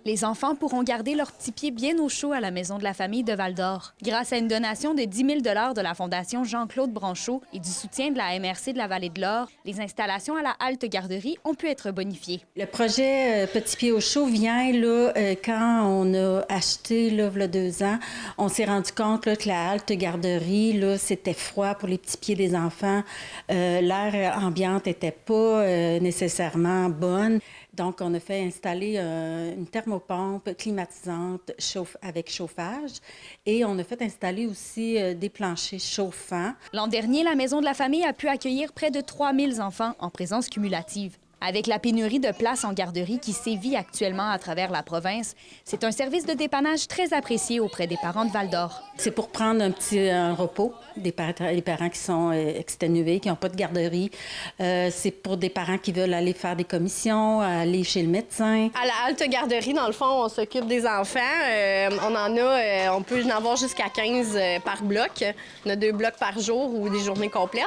Les enfants pourront garder leurs petits pieds bien au chaud à la Maison de la famille de Val-d'Or. Grâce à une donation de 10 000 $ de la Fondation Jean-Claude Branchaud et du soutien de la MRC de la Vallée de l'Or, les installations à la halte garderie ont pu être bonifiées. Le projet Petits pieds au chaud vient là, quand on a acheté là, il y a 2 ans. On s'est rendu compte là, que la halte garderie, là, c'était froid pour les petits pieds des enfants. L'air ambiante n'était pas nécessairement bonne. Donc, on a fait installer une thermopompe climatisante avec chauffage et on a fait installer aussi des planchers chauffants. L'an dernier, la Maison de la famille a pu accueillir près de 3 000 enfants en présence cumulative. Avec la pénurie de places en garderie qui sévit actuellement à travers la province, c'est un service de dépannage très apprécié auprès des parents de Val-d'Or. C'est pour prendre un petit repos des parents qui sont exténués, qui n'ont pas de garderie. C'est pour des parents qui veulent aller faire des commissions, aller chez le médecin. À la halte garderie, dans le fond, on s'occupe des enfants. On peut en avoir jusqu'à 15 par bloc. On a 2 blocs par jour ou des journées complètes.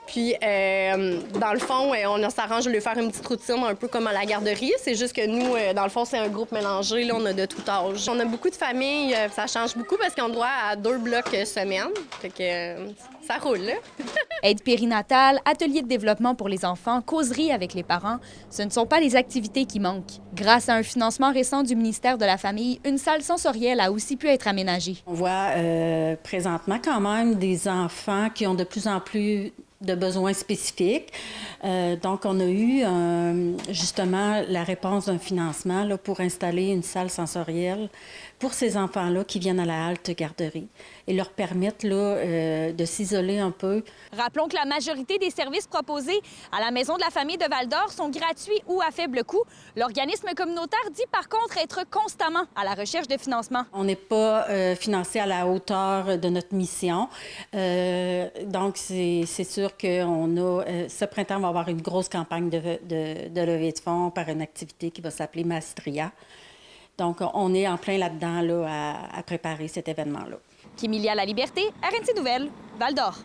Puis, dans le fond, on s'arrange de lui faire une petite routine un peu comme à la garderie. C'est juste que nous, dans le fond, c'est un groupe mélangé. Là, on a de tout âge. On a beaucoup de familles. Ça change beaucoup parce qu'on doit à 2 blocs semaine. Fait que ça roule, là. Aide périnatale, atelier de développement pour les enfants, causerie avec les parents, ce ne sont pas les activités qui manquent. Grâce à un financement récent du ministère de la Famille, une salle sensorielle a aussi pu être aménagée. On voit présentement quand même des enfants qui ont de plus en plus de besoins spécifiques. Donc, on a eu justement la réponse d'un financement là, pour installer une salle sensorielle pour ces enfants-là qui viennent à la halte garderie et leur permettre là, de s'isoler un peu. Rappelons que la majorité des services proposés à la Maison de la famille de Val-d'Or sont gratuits ou à faible coût. L'organisme communautaire dit par contre être constamment à la recherche de financement. On n'est pas financé à la hauteur de notre mission. Donc, c'est sûr qu'on a... ce printemps, on va avoir une grosse campagne de levée de fonds par une activité qui va s'appeler Maestria. Donc, on est en plein là-dedans là, à préparer cet événement-là. Kimilia La Liberté, RNC Nouvelles, Val-d'Or.